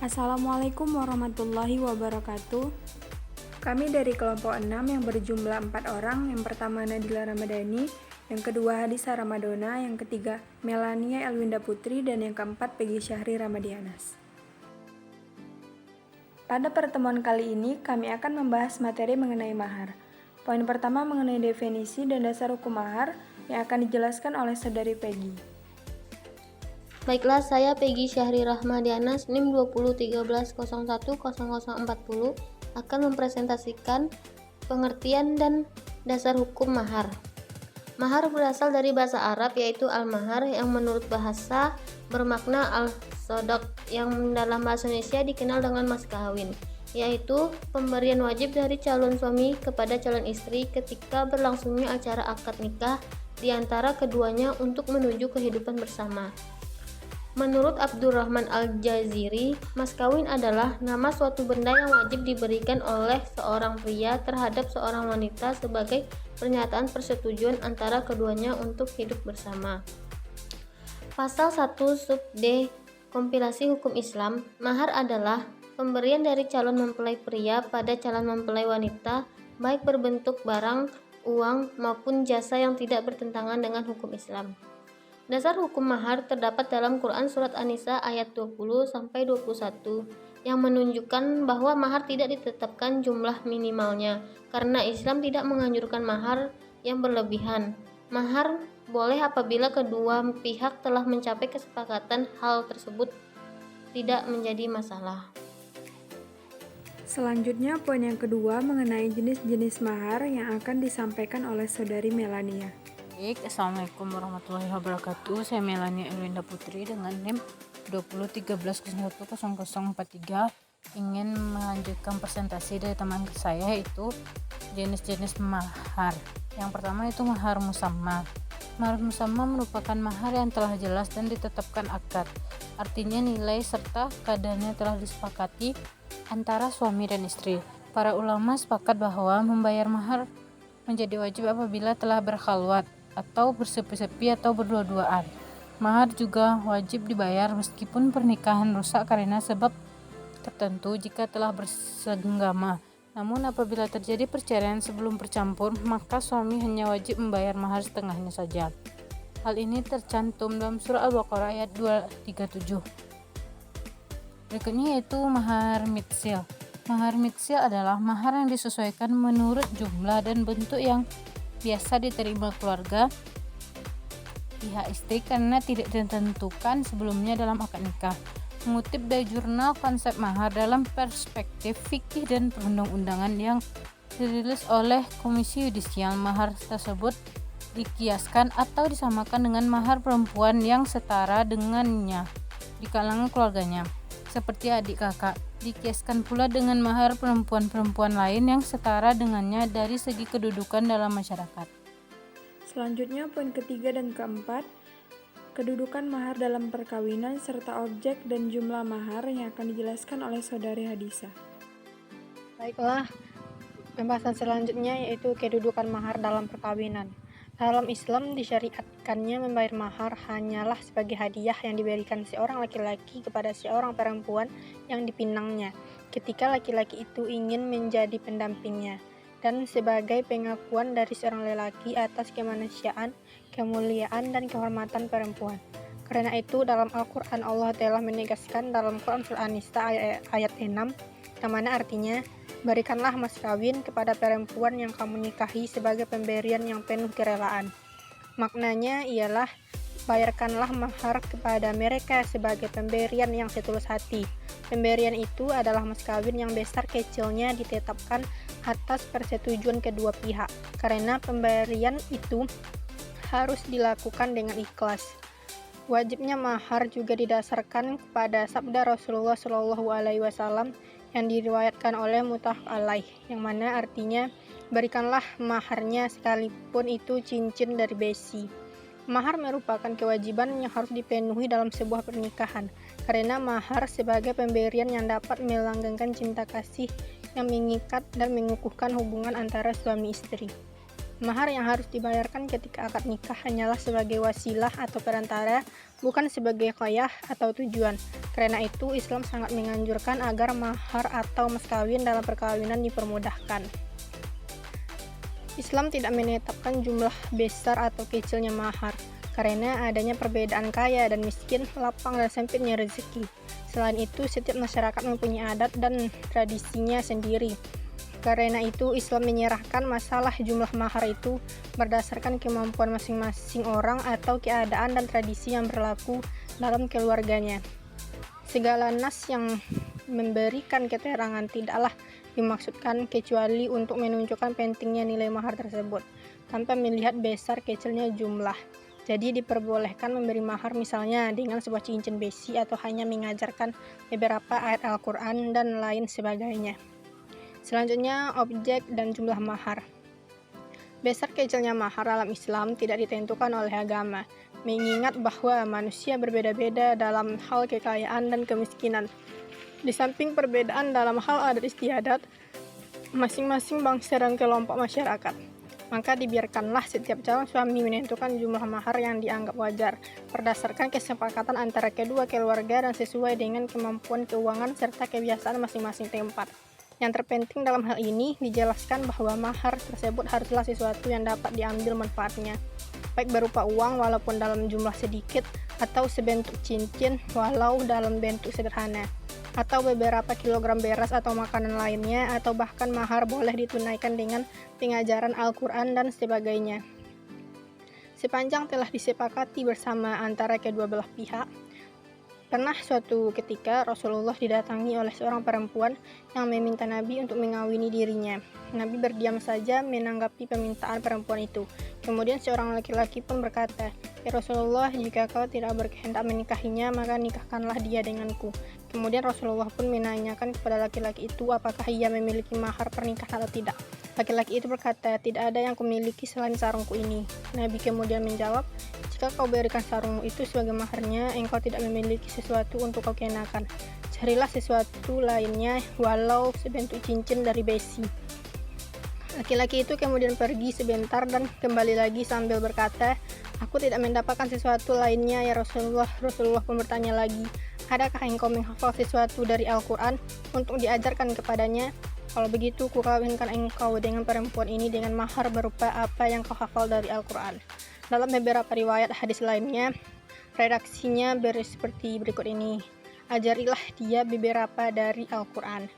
Assalamualaikum warahmatullahi wabarakatuh. Kami dari kelompok 6 yang berjumlah 4 orang. Yang pertama Nadila Ramadhani, yang kedua Hadisa Ramadona, yang ketiga Melania Elwinda Putri, dan yang keempat Peggy Syahri Ramadianas. Pada pertemuan kali ini, kami akan membahas materi mengenai mahar. Poin pertama mengenai definisi dan dasar hukum mahar yang akan dijelaskan oleh Saudari Peggy. Baiklah, saya Peggy Syahri Ramadianas, NIM 2013010040, akan mempresentasikan pengertian dan dasar hukum mahar. Mahar berasal dari bahasa Arab, yaitu al-mahar, yang menurut bahasa bermakna al-sodaq, yang dalam bahasa Indonesia dikenal dengan mas kawin, yaitu pemberian wajib dari calon suami kepada calon istri ketika berlangsungnya acara akad nikah di antara keduanya untuk menuju kehidupan bersama. Menurut Abdurrahman Al-Jaziri, mas kawin adalah nama suatu benda yang wajib diberikan oleh seorang pria terhadap seorang wanita sebagai pernyataan persetujuan antara keduanya untuk hidup bersama. Pasal 1 sub D Kompilasi Hukum Islam, mahar adalah pemberian dari calon mempelai pria pada calon mempelai wanita, baik berbentuk barang, uang, maupun jasa yang tidak bertentangan dengan hukum Islam. Dasar hukum mahar terdapat dalam Quran Surat An-Nisa ayat 20-21 yang menunjukkan bahwa mahar tidak ditetapkan jumlah minimalnya karena Islam tidak menganjurkan mahar yang berlebihan. Mahar boleh apabila kedua pihak telah mencapai kesepakatan, hal tersebut tidak menjadi masalah. Selanjutnya, poin yang kedua mengenai jenis-jenis mahar yang akan disampaikan oleh Saudari Melania. Baik, Assalamualaikum warahmatullahi wabarakatuh. Saya Melania Elwinda Putri dengan NIM 2013010043 ingin melanjutkan presentasi dari teman saya, yaitu jenis-jenis mahar. Yang pertama itu mahar musamma. Mahar musamma merupakan mahar yang telah jelas dan ditetapkan akad. Artinya nilai serta kadarnya telah disepakati antara suami dan istri. Para ulama sepakat bahwa membayar mahar menjadi wajib apabila telah berkhalwat atau bersepi-sepi atau berdua-duaan. Mahar juga wajib dibayar meskipun pernikahan rusak karena sebab tertentu jika telah bersenggama. Namun apabila terjadi perceraian sebelum bercampur, maka suami hanya wajib membayar mahar setengahnya saja. Hal ini tercantum dalam surah Al-Baqarah ayat 237. Berikutnya yaitu mahar mitsil. Mahar mitsil adalah mahar yang disesuaikan menurut jumlah dan bentuk yang biasa diterima keluarga pihak istri karena tidak ditentukan sebelumnya dalam akad nikah. Mengutip dari jurnal Konsep Mahar dalam Perspektif Fikih dan Perundang-undangan yang dirilis oleh Komisi Yudisial, mahar tersebut dikiaskan atau disamakan dengan mahar perempuan yang setara dengannya di kalangan keluarganya, seperti adik kakak. Dikiaskan pula dengan mahar perempuan-perempuan lain yang setara dengannya dari segi kedudukan dalam masyarakat. Selanjutnya, poin ketiga dan keempat, kedudukan mahar dalam perkawinan serta objek dan jumlah mahar yang akan dijelaskan oleh Saudari Hadisa. Baiklah, pembahasan selanjutnya yaitu kedudukan mahar dalam perkawinan. Dalam Islam disyariatkannya membayar mahar hanyalah sebagai hadiah yang diberikan seorang laki-laki kepada seorang perempuan yang dipinangnya ketika laki-laki itu ingin menjadi pendampingnya, dan sebagai pengakuan dari seorang lelaki atas kemanusiaan, kemuliaan, dan kehormatan perempuan. Karena itu dalam Al-Quran Allah telah menegaskan dalam Quran Surah An-Nisa ayat 6, yang mana artinya, berikanlah mas kawin kepada perempuan yang kamu nikahi sebagai pemberian yang penuh kerelaan. Maknanya ialah bayarkanlah mahar kepada mereka sebagai pemberian yang setulus hati. Pemberian itu adalah mas kawin yang besar kecilnya ditetapkan atas persetujuan kedua pihak, karena pemberian itu harus dilakukan dengan ikhlas. Wajibnya mahar juga didasarkan kepada sabda Rasulullah SAW yang diriwayatkan oleh Muttafaq alaih, yang mana artinya berikanlah maharnya sekalipun itu cincin dari besi. Mahar merupakan kewajiban yang harus dipenuhi dalam sebuah pernikahan, karena mahar sebagai pemberian yang dapat melanggengkan cinta kasih yang mengikat dan mengukuhkan hubungan antara suami istri. Mahar yang harus dibayarkan ketika akad nikah hanyalah sebagai wasilah atau perantara, bukan sebagai qayah atau tujuan. Karena itu, Islam sangat menganjurkan agar mahar atau mas kawin dalam perkawinan dipermudahkan. Islam tidak menetapkan jumlah besar atau kecilnya mahar, karena adanya perbedaan kaya dan miskin, lapang dan sempitnya rezeki. Selain itu, setiap masyarakat mempunyai adat dan tradisinya sendiri. Karena itu, Islam menyerahkan masalah jumlah mahar itu berdasarkan kemampuan masing-masing orang atau keadaan dan tradisi yang berlaku dalam keluarganya. Segala nas yang memberikan keterangan tidaklah dimaksudkan kecuali untuk menunjukkan pentingnya nilai mahar tersebut, tanpa melihat besar kecilnya jumlah. Jadi diperbolehkan memberi mahar misalnya dengan sebuah cincin besi atau hanya mengajarkan beberapa ayat Al-Quran dan lain sebagainya. Selanjutnya, objek dan jumlah mahar. Besar kecilnya mahar dalam Islam tidak ditentukan oleh agama, mengingat bahwa manusia berbeda-beda dalam hal kekayaan dan kemiskinan. Di samping perbedaan dalam hal adat istiadat, masing-masing bangsa dan kelompok masyarakat, maka dibiarkanlah setiap calon suami menentukan jumlah mahar yang dianggap wajar, berdasarkan kesepakatan antara kedua keluarga dan sesuai dengan kemampuan keuangan serta kebiasaan masing-masing tempat. Yang terpenting dalam hal ini dijelaskan bahwa mahar tersebut haruslah sesuatu yang dapat diambil manfaatnya, baik berupa uang walaupun dalam jumlah sedikit, atau sebentuk cincin walau dalam bentuk sederhana, atau beberapa kilogram beras atau makanan lainnya, atau bahkan mahar boleh ditunaikan dengan pengajaran Al-Quran dan sebagainya. Sepanjang telah disepakati bersama antara kedua belah pihak. Pernah suatu ketika Rasulullah didatangi oleh seorang perempuan yang meminta Nabi untuk mengawini dirinya. Nabi berdiam saja menanggapi permintaan perempuan itu. Kemudian seorang laki-laki pun berkata, "Ya Rasulullah, jika kau tidak berkehendak menikahinya, maka nikahkanlah dia denganku." Kemudian Rasulullah pun menanyakan kepada laki-laki itu apakah ia memiliki mahar pernikahan atau tidak. Laki-laki itu berkata, "Tidak ada yang kumiliki selain sarungku ini." Nabi kemudian menjawab, "Jika kau berikan sarungmu itu sebagai maharnya, engkau tidak memiliki sesuatu untuk kau kenakan. Carilah sesuatu lainnya, walau sebentuk cincin dari besi." Laki-laki itu kemudian pergi sebentar dan kembali lagi sambil berkata, "Aku tidak mendapatkan sesuatu lainnya ya Rasulullah." Rasulullah pun bertanya lagi, "Adakah engkau menghafal sesuatu dari Al-Quran untuk diajarkan kepadanya? Kalau begitu, kukawinkan engkau dengan perempuan ini dengan mahar berupa apa yang kau hafal dari Al-Quran." Dalam beberapa riwayat hadis lainnya, redaksinya seperti berikut ini. Ajarilah dia beberapa dari Al-Quran.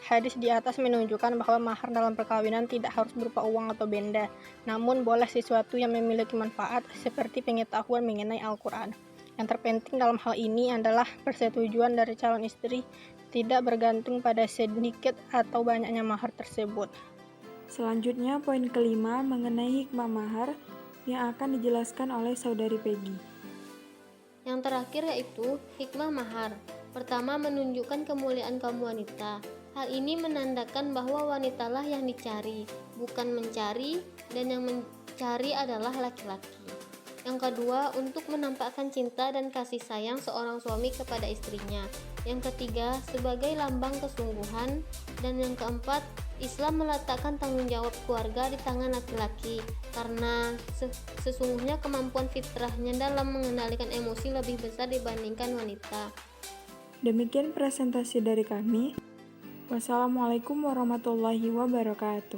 Hadis di atas menunjukkan bahwa mahar dalam perkawinan tidak harus berupa uang atau benda, namun boleh sesuatu yang memiliki manfaat seperti pengetahuan mengenai Al-Quran. Yang terpenting dalam hal ini adalah persetujuan dari calon istri, tidak bergantung pada sedikit atau banyaknya mahar tersebut. Selanjutnya, poin kelima mengenai hikmah mahar yang akan dijelaskan oleh saudari Peggy. Yang terakhir yaitu hikmah mahar. Pertama, menunjukkan kemuliaan kaum wanita. Hal ini menandakan bahwa wanitalah yang dicari, bukan mencari, dan yang mencari adalah laki-laki. Yang kedua, untuk menampakkan cinta dan kasih sayang seorang suami kepada istrinya. Yang ketiga, sebagai lambang kesungguhan. Dan yang keempat, Islam meletakkan tanggung jawab keluarga di tangan laki-laki, karena sesungguhnya kemampuan fitrahnya dalam mengendalikan emosi lebih besar dibandingkan wanita. Demikian presentasi dari kami. Wassalamualaikum warahmatullahi wabarakatuh.